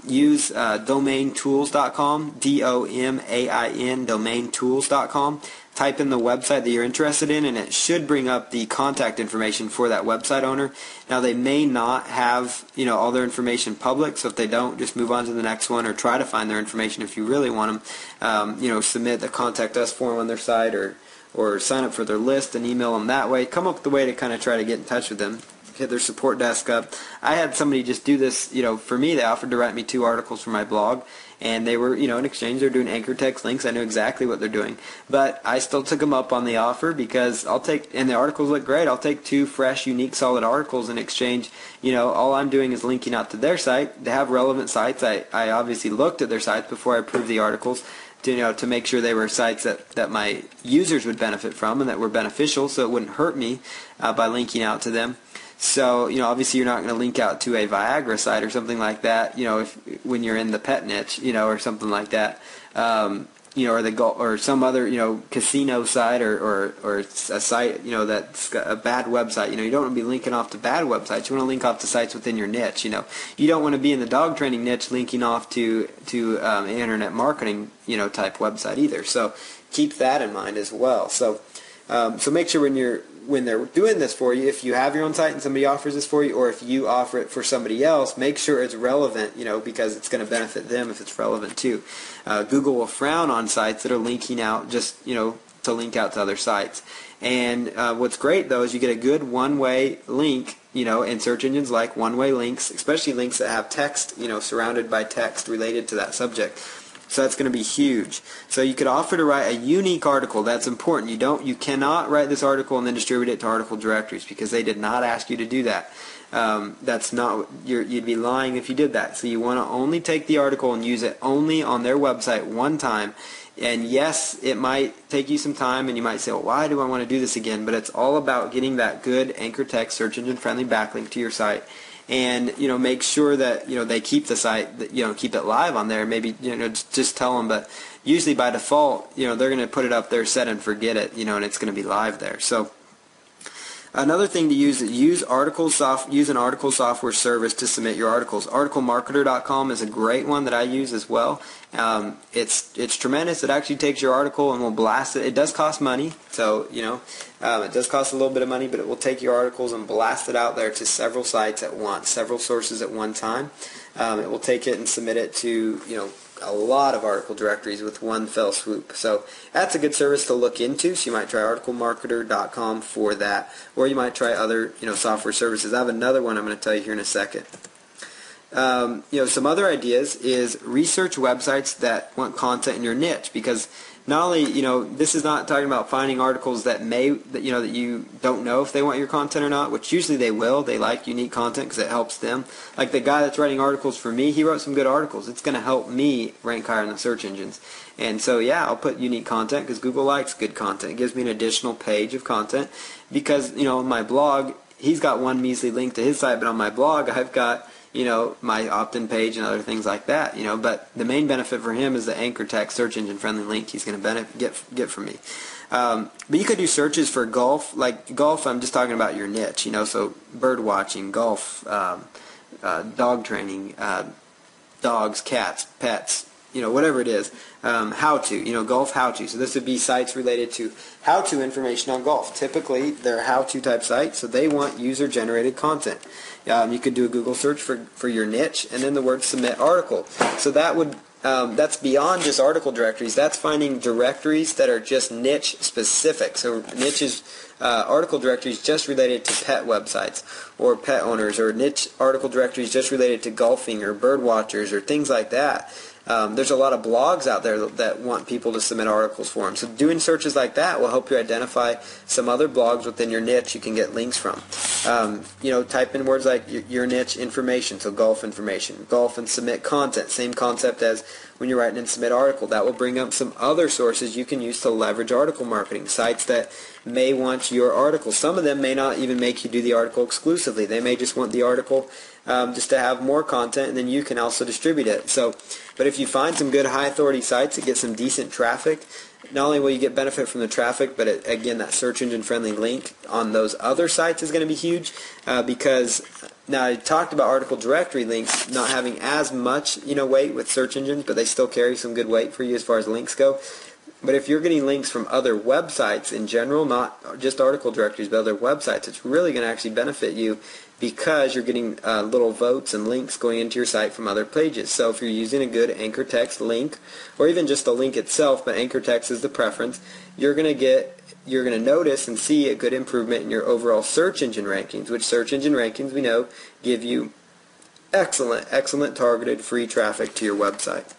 Use domaintools.com, DOMAIN, domaintools.com. Type in the website that you're interested in, and it should bring up the contact information for that website owner. Now, they may not have, all their information public, so if they don't, just move on to the next one or try to find their information if you really want them. Submit the Contact Us form on their site or sign up for their list and email them that way. Come up with a way to kind of try to get in touch with them. Hit their support desk up. I had somebody just do this, for me. They offered to write me 2 articles for my blog, and they were, in exchange, they're doing anchor text links. I knew exactly what they're doing, but I still took them up on the offer because and the articles look great. I'll take 2 fresh, unique, solid articles in exchange. All I'm doing is linking out to their site. They have relevant sites. I obviously looked at their sites before I approved the articles to make sure they were sites that my users would benefit from and that were beneficial, so it wouldn't hurt me by linking out to them. So, obviously you're not going to link out to a Viagra site or something like that, when you're in the pet niche, or something like that, or some other, casino site or a site, that's got a bad website. You don't want to be linking off to bad websites. You want to link off to sites within your niche. You don't want to be in the dog training niche linking off to internet marketing, type website either. So keep that in mind as well. So make sure when they're doing this for you, if you have your own site and somebody offers this for you, or if you offer it for somebody else, make sure it's relevant, because it's going to benefit them if it's relevant too. Google will frown on sites that are linking out just, to link out to other sites. And what's great though is you get a good one-way link, and search engines like one-way links, especially links that have text, surrounded by text related to that subject. So that's going to be huge. So you could offer to write a unique article. That's important. You cannot write this article and then distribute it to article directories because they did not ask you to do that. That's not. You'd be lying if you did that. So you want to only take the article and use it only on their website one time. And yes, it might take you some time, and you might say, well, why do I want to do this again? But it's all about getting that good anchor text search engine friendly backlink to your site. And make sure that they keep the site, keep it live on there. Maybe just tell them, but usually by default they're going to put it up there, set and forget it, and it's going to be live there. So another thing to use an article software service to submit your articles. Articlemarketer.com is a great one that I use as well. It's tremendous. It actually takes your article and will blast it. It does cost money, so it does cost a little bit of money, but it will take your articles and blast it out there to several sites at once, several sources at one time. It will take it and submit it to a lot of article directories with one fell swoop. So that's a good service to look into. So you might try articlemarketer.com for that, or you might try other software services. I have another one I'm going to tell you here in a second. Some other ideas is research websites that want content in your niche, because not only, this is not talking about finding articles that you don't know if they want your content or not, which usually they will. They like unique content because it helps them. Like the guy that's writing articles for me, he wrote some good articles. It's going to help me rank higher in the search engines. And so, yeah, I'll put unique content because Google likes good content. It gives me an additional page of content because, on my blog, he's got one measly link to his site, but on my blog, I've got my opt-in page and other things like that, but the main benefit for him is the anchor text search engine friendly link he's going to get from me. But you could do searches for golf. Like golf, I'm just talking about your niche, so bird watching, golf, dog training, dogs, cats, pets, whatever it is, how-to, golf how-to. So this would be sites related to how-to information on golf. Typically, they're how-to type sites, so they want user-generated content. You could do a Google search for your niche, and then the word submit article. So that would that's beyond just article directories. That's finding directories that are just niche specific. So niche is article directories just related to pet websites or pet owners, or niche article directories just related to golfing or bird watchers or things like that. There's a lot of blogs out there that want people to submit articles for them. So doing searches like that will help you identify some other blogs within your niche you can get links from. Type in words like your niche information, so golf information, golf and submit content, same concept as when you're writing and submit article. That will bring up some other sources you can use to leverage article marketing, sites that may want your article. Some of them may not even make you do the article exclusively. They may just want the article just to have more content, and then you can also distribute it. But if you find some good high authority sites that get some decent traffic, not only will you get benefit from the traffic, but again, that search engine friendly link on those other sites is going to be huge, because now I talked about article directory links not having as much weight with search engines, but they still carry some good weight for you as far as links go. But if you're getting links from other websites in general, not just article directories, but other websites, it's really going to actually benefit you, because you're getting little votes and links going into your site from other pages. So if you're using a good anchor text link, or even just the link itself, but anchor text is the preference, you're going to notice and see a good improvement in your overall search engine rankings, which search engine rankings, we know, give you excellent targeted free traffic to your website.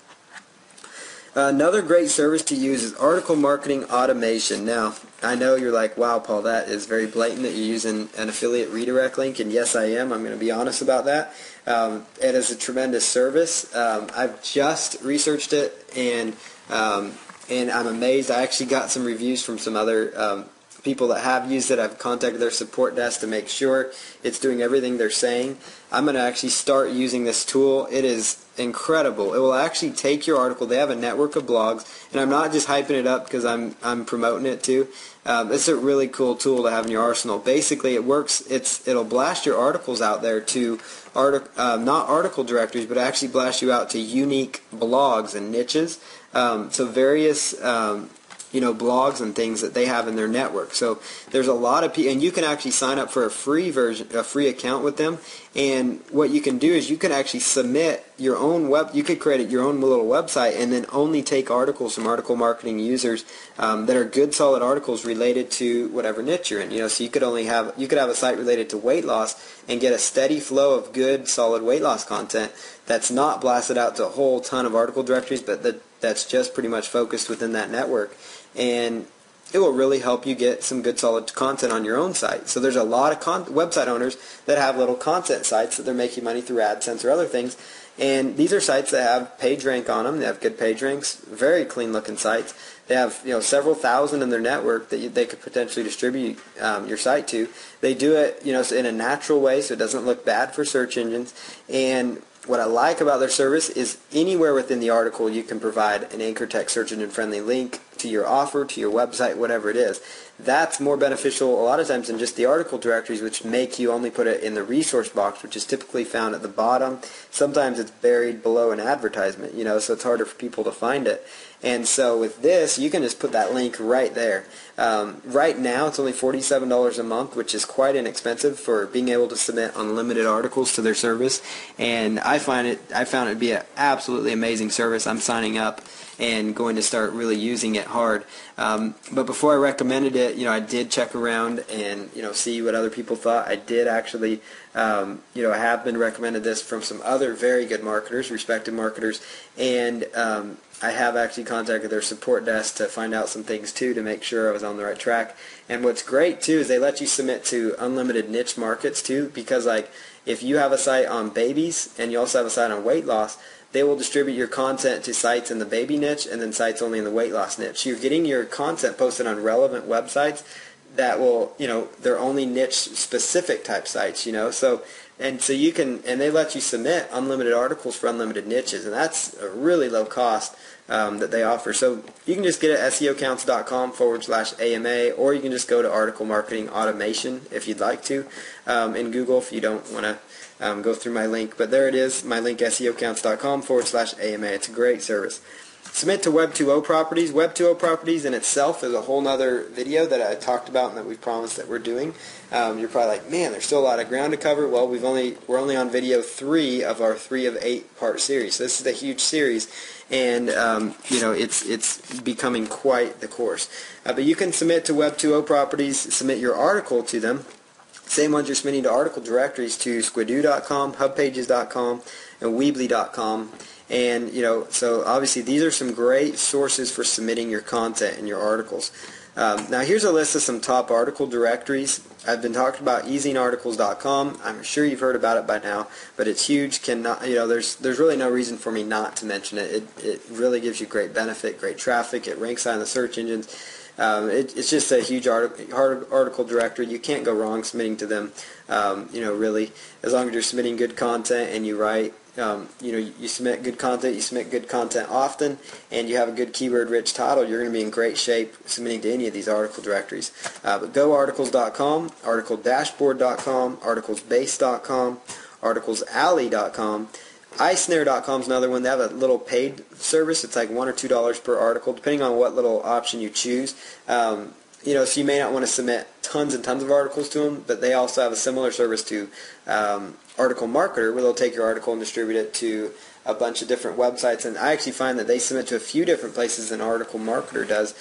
Another great service to use is article marketing automation. Now, I know you're like, wow, Paul, that is very blatant that you're using an affiliate redirect link, and yes, I am. I'm going to be honest about that. It is a tremendous service. I've just researched it, and I'm amazed. I actually got some reviews from some other people that have used it. I've contacted their support desk to make sure it's doing everything they're saying. I'm going to actually start using this tool. It is incredible. It will actually take your article. They have a network of blogs, and I'm not just hyping it up because I'm promoting it too. It's a really cool tool to have in your arsenal. Basically, it works. It'll blast your articles out there to not article directories, but actually blast you out to unique blogs and niches. So various blogs and things that they have in their network. So there's a lot of people, and you can actually sign up for a free account with them. And what you can do is you can actually submit your own you could create your own little website and then only take articles from article marketing users that are good, solid articles related to whatever niche you're in. So you could have a site related to weight loss and get a steady flow of good, solid weight loss content that's not blasted out to a whole ton of article directories, but that's just pretty much focused within that network. And it will really help you get some good solid content on your own site. So there's a lot of website owners that have little content sites that they're making money through AdSense or other things. And these are sites that have page rank on them. They have good page ranks, very clean looking sites. They have several thousand in their network that they could potentially distribute your site to. They do it in a natural way, so it doesn't look bad for search engines. And what I like about their service is anywhere within the article you can provide an anchor text search engine friendly link to your offer, to your website, whatever it is. That's more beneficial a lot of times than just the article directories, which make you only put it in the resource box, which is typically found at the bottom. Sometimes it's buried below an advertisement, so it's harder for people to find it. And so with this, you can just put that link right there. Right now, it's only $47 a month, which is quite inexpensive for being able to submit unlimited articles to their service. And I found it to be an absolutely amazing service. I'm signing up and going to start really using it hard. But before I recommended it, I did check around and see what other people thought. I did actually, I have been recommended this from some other very good marketers, respected marketers, and I have actually contacted their support desk to find out some things too to make sure I was on the right track. And what's great too is they let you submit to unlimited niche markets too, because if you have a site on babies and you also have a site on weight loss, they will distribute your content to sites in the baby niche and then sites only in the weight loss niche. You're getting your content posted on relevant websites that will, they're only niche specific type sites, so you can, and they let you submit unlimited articles for unlimited niches, and that's a really low cost that they offer. So you can just get it at SEOcounts.com/AMA, or you can just go to Article Marketing Automation if you'd like to in Google if you don't want to go through my link. But there it is, my link, SEOcounts.com/AMA. It's a great service. Submit to Web 2.0 properties. Web 2.0 properties in itself is a whole nother video that I talked about and that we promised that we're doing. You're probably like, man, there's still a lot of ground to cover. Well, we're only on video 3 of our 3 of 8 part series. So this is a huge series, and it's becoming quite the course. But you can submit to Web 2.0 properties. Submit your article to them. Same ones you're submitting to article directories to Squidoo.com, HubPages.com, and Weebly.com. And, so obviously these are some great sources for submitting your content and your articles. Now here's a list of some top article directories. I've been talking about EZineArticles.com. I'm sure you've heard about it by now, but it's huge. There's really no reason for me not to mention it. It really gives you great benefit, great traffic. It ranks high in the search engines. It's just a huge article directory. You can't go wrong submitting to them. Really, as long as you're submitting good content and you write, you submit good content, you submit good content often, and you have a good keyword-rich title, you're going to be in great shape submitting to any of these article directories. But GoArticles.com, ArticleDashboard.com, ArticlesBase.com, ArticlesAlley.com. iSnare.com is another one. They have a little paid service. It's like $1 or $2 per article, depending on what little option you choose. So you may not want to submit tons and tons of articles to them, but they also have a similar service to Article Marketer, where they'll take your article and distribute it to a bunch of different websites. And I actually find that they submit to a few different places than Article Marketer does,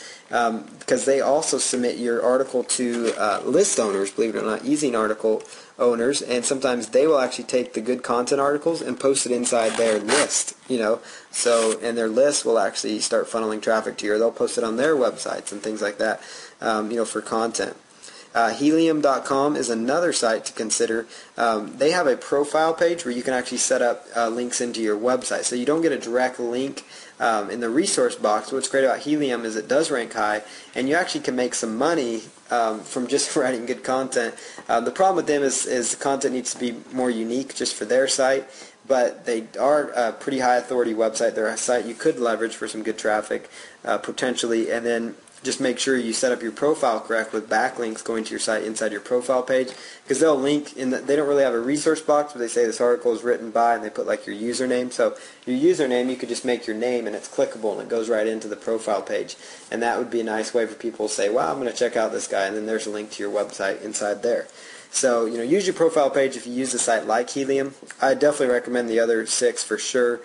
because they also submit your article to list owners, believe it or not, EZine article owners, and sometimes they will actually take the good content articles and post it inside their list, and their list will actually start funneling traffic to you, or they'll post it on their websites and things like that, for content. Helium.com is another site to consider. They have a profile page where you can actually set up links into your website, so you don't get a direct link in the resource box. What's great about Helium is it does rank high, and you actually can make some money from just writing good content. The problem with them is the content needs to be more unique just for their site, but they are a pretty high authority website. They're a site you could leverage for some good traffic potentially, and then just make sure you set up your profile correct with backlinks going to your site inside your profile page, because they'll link in they don't really have a resource box where they say this article is written by, and they put like your username. So your username, you could just make your name and it's clickable and it goes right into the profile page, and that would be a nice way for people to say, wow, I'm going to check out this guy, and then there's a link to your website inside there. So use your profile page if you use a site like Helium. I definitely recommend the other 6 for sure.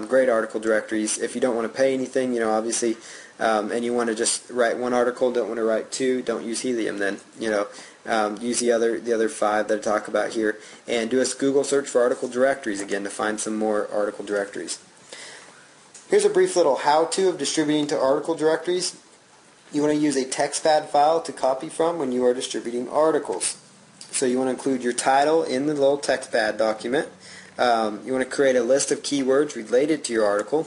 Great article directories. If you don't want to pay anything, obviously, and you want to just write one article, don't want to write 2, don't use Helium then. Use the other 5 that I talk about here, and do a Google search for article directories again to find some more article directories. Here's a brief little how-to of distributing to article directories. You want to use a TextPad file to copy from when you are distributing articles. So you want to include your title in the little TextPad document. You want to create a list of keywords related to your article.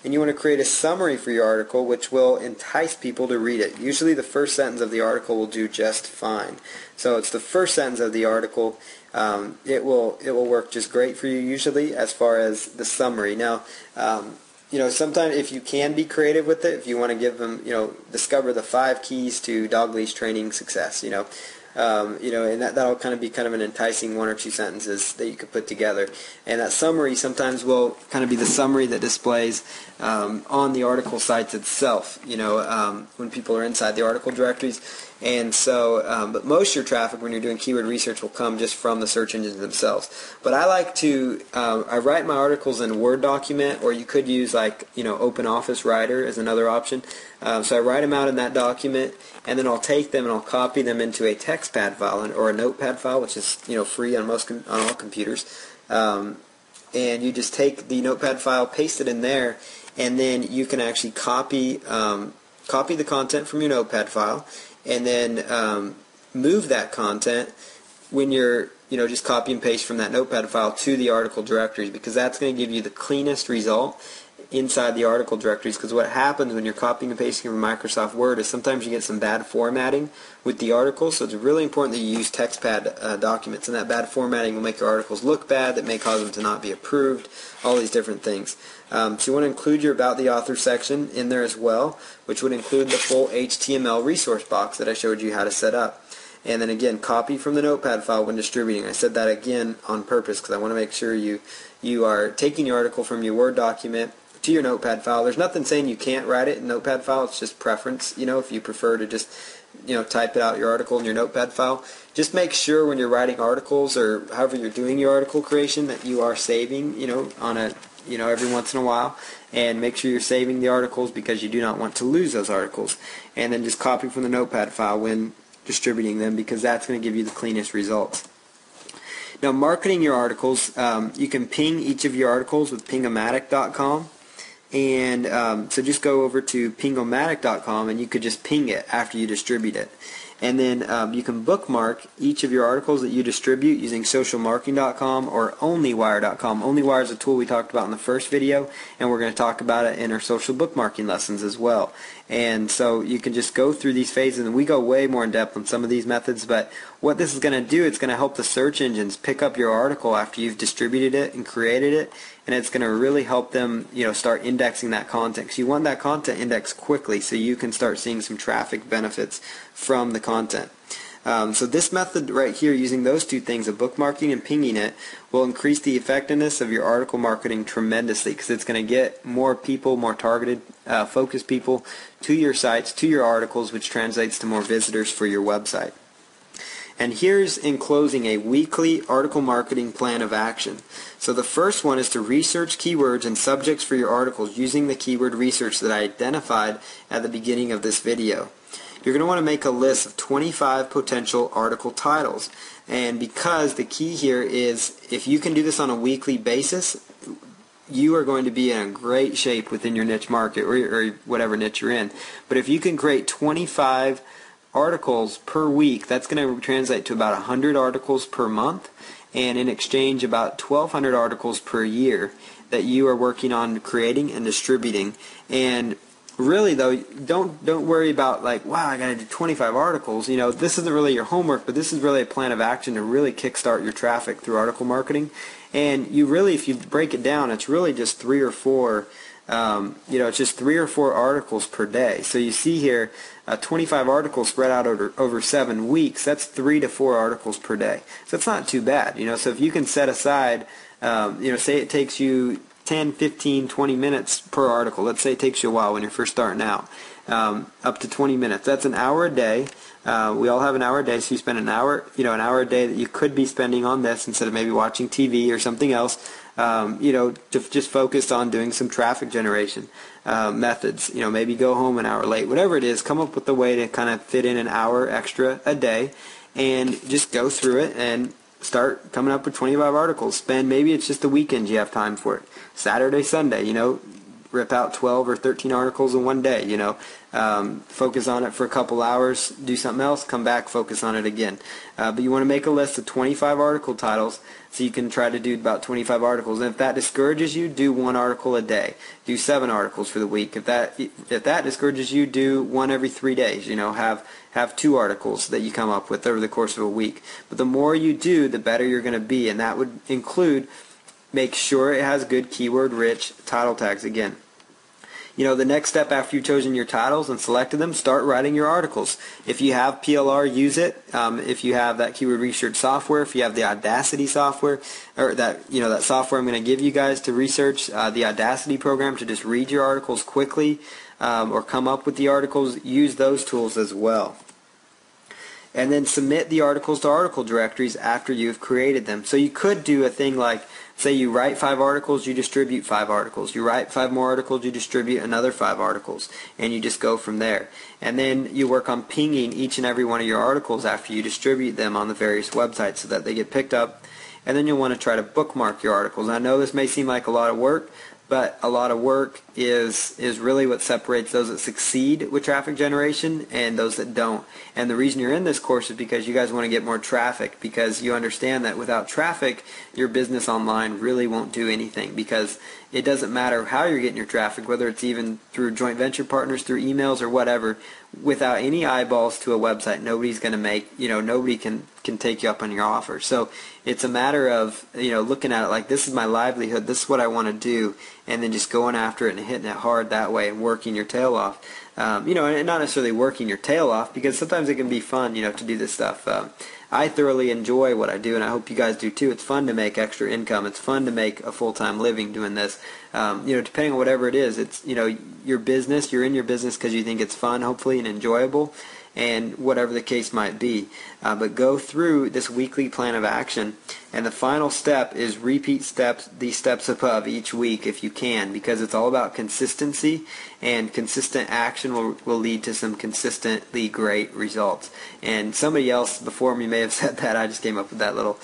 And you want to create a summary for your article which will entice people to read it. Usually the first sentence of the article will do just fine. So it's the first sentence of the article. It will work just great for you usually as far as the summary. Now, sometimes if you can be creative with it, if you want to give them, discover the 5 keys to dog leash training success, and that'll kind of be kind of an enticing 1 or 2 sentences that you could put together. And that summary sometimes will kind of be the summary that displays on the article sites itself, when people are inside the article directories. And so, but most of your traffic when you're doing keyword research will come just from the search engines themselves. But I like to, I write my articles in a Word document, or you could use like, Open Office Writer as another option. So I write them out in that document, and then I'll take them and I'll copy them into a TextPad file or a Notepad file, which is, free on on all computers. And you just take the Notepad file, paste it in there, and then you can actually copy the content from your Notepad file, and then move that content when you're just copy and paste from that Notepad file to the article directories, because that's going to give you the cleanest result inside the article directories. Because what happens when you're copying and pasting from Microsoft Word is sometimes you get some bad formatting with the articles, so it's really important that you use TextPad documents, and that bad formatting will make your articles look bad, that may cause them to not be approved, all these different things. So you want to include your About the Author section in there as well, which would include the full HTML resource box that I showed you how to set up. And then again, copy from the Notepad file when distributing. I said that again on purpose because I want to make sure you are taking your article from your Word document, to your Notepad file. There's nothing saying you can't write it in Notepad file. It's just preference. If you prefer to just type it out your article in your Notepad file, just make sure when you're writing articles or however you're doing your article creation that you are saving on a every once in a while, and make sure you're saving the articles because you do not want to lose those articles. And then just copy from the Notepad file when distributing them, because that's going to give you the cleanest results. Now, marketing your articles, you can ping each of your articles with Ping-O-Matic.com. And so just go over to Ping-O-Matic.com and you could just ping it after you distribute it. And then you can bookmark each of your articles that you distribute using socialmarketing.com or onlywire.com. Onlywire is a tool we talked about in the first video, and we're going to talk about it in our social bookmarking lessons as well. And so you can just go through these phases, and we go way more in depth on some of these methods, but what this is going to do, it's going to help the search engines pick up your article after you've distributed it and created it, and it's going to really help them start indexing that content, because you want that content indexed quickly so you can start seeing some traffic benefits from the content. So this method right here, using those two things of bookmarking and pinging it, will increase the effectiveness of your article marketing tremendously, because it's going to get more people, more targeted, focused people to your sites, to your articles, which translates to more visitors for your website. And here's, in closing, a weekly article marketing plan of action. So the first one is to research keywords and subjects for your articles using the keyword research that I identified at the beginning of this video. You're going to want to make a list of 25 potential article titles. And because the key here is, if you can do this on a weekly basis, you are going to be in great shape within your niche market, or whatever niche you're in. But if you can create 25 articles per week, that's going to translate to about 100 articles per month, and in exchange about 1,200 articles per year that you are working on creating and distributing. And really, though, don't worry about like, wow, I got to do 25 articles. This isn't really your homework, but this is really a plan of action to really kickstart your traffic through article marketing. And you really, if you break it down, it's really just 3 or 4. It's just 3 or 4 articles per day. So you see here, 25 articles spread out over 7 weeks. That's 3 to 4 articles per day. So it's not too bad. So if you can set aside, say it takes you 10, 15, 20 minutes per article. Let's say it takes you a while when you're first starting out. Up to 20 minutes. That's an hour a day. We all have an hour a day, so you spend an hour a day that you could be spending on this instead of maybe watching TV or something else. To just focus on doing some traffic generation methods. Maybe go home an hour late. Whatever it is, come up with a way to kind of fit in an hour extra a day, and just go through it and start coming up with 25 articles. Maybe it's just the weekend you have time for it. Saturday, Sunday, rip out 12 or 13 articles in one day, focus on it for a couple hours, do something else, come back, focus on it again. But you want to make a list of 25 article titles so you can try to do about 25 articles. And if that discourages you, do 1 article a day. Do 7 articles for the week. If that discourages you, do 1 every 3 days. Have 2 articles that you come up with over the course of a week. But the more you do, the better you're going to be, and that would include make sure it has good keyword-rich title tags. Again, the next step after you've chosen your titles and selected them, start writing your articles. If you have PLR, use it. If you have that keyword research software, if you have the Audacity software, or that software I'm going to give you guys to research, the Audacity program to just read your articles quickly or come up with the articles, use those tools as well. And then submit the articles to article directories after you've created them. So you could do a thing like, say you write 5 articles, you distribute 5 articles. You write 5 more articles, you distribute another 5 articles. And you just go from there. And then you work on pinging each and every one of your articles after you distribute them on the various websites so that they get picked up. And then you'll want to try to bookmark your articles. I know this may seem like a lot of work, but a lot of work is really what separates those that succeed with traffic generation and those that don't. And the reason you're in this course is because you guys want to get more traffic, because you understand that without traffic, your business online really won't do anything, because it doesn't matter how you're getting your traffic, whether it's even through joint venture partners, through emails or whatever. Without any eyeballs to a website, nobody's going to make, nobody can take you up on your offer. So it's a matter of, looking at it like, this is my livelihood, this is what I want to do, and then just going after it and hitting it hard that way and working your tail off. And not necessarily working your tail off, because sometimes it can be fun, to do this stuff. I thoroughly enjoy what I do, and I hope you guys do too. It's fun to make extra income. It's fun to make a full-time living doing this. Depending on whatever it is, it's, your business. You're in your business because you think it's fun, hopefully, and enjoyable, and whatever the case might be. But go through this weekly plan of action, and the final step is repeat these steps above each week if you can, because it's all about consistency, and consistent action will lead to some consistently great results. And somebody else before me may have said that. I just came up with that little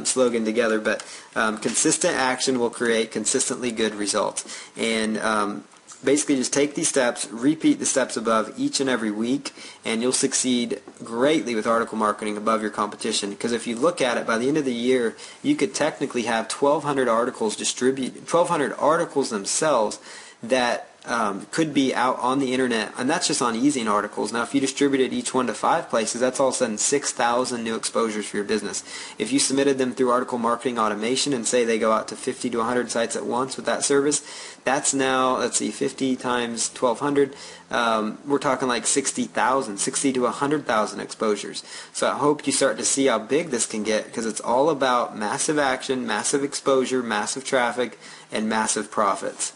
slogan together, but consistent action will create consistently good results. And basically just take these steps, repeat the steps above each and every week, and you'll succeed greatly with article marketing above your competition. Because if you look at it, by the end of the year, you could technically have 1,200 articles 1,200 articles themselves that could be out on the internet, and that's just on Ezine articles. Now, if you distributed each one to 5 places, that's all of a sudden 6,000 new exposures for your business. If you submitted them through article marketing automation and say they go out to 50 to 100 sites at once with that service, that's now, let's see, 50 times 1,200, we're talking like 60 to 100,000 exposures. So I hope you start to see how big this can get, because it's all about massive action, massive exposure, massive traffic, and massive profits.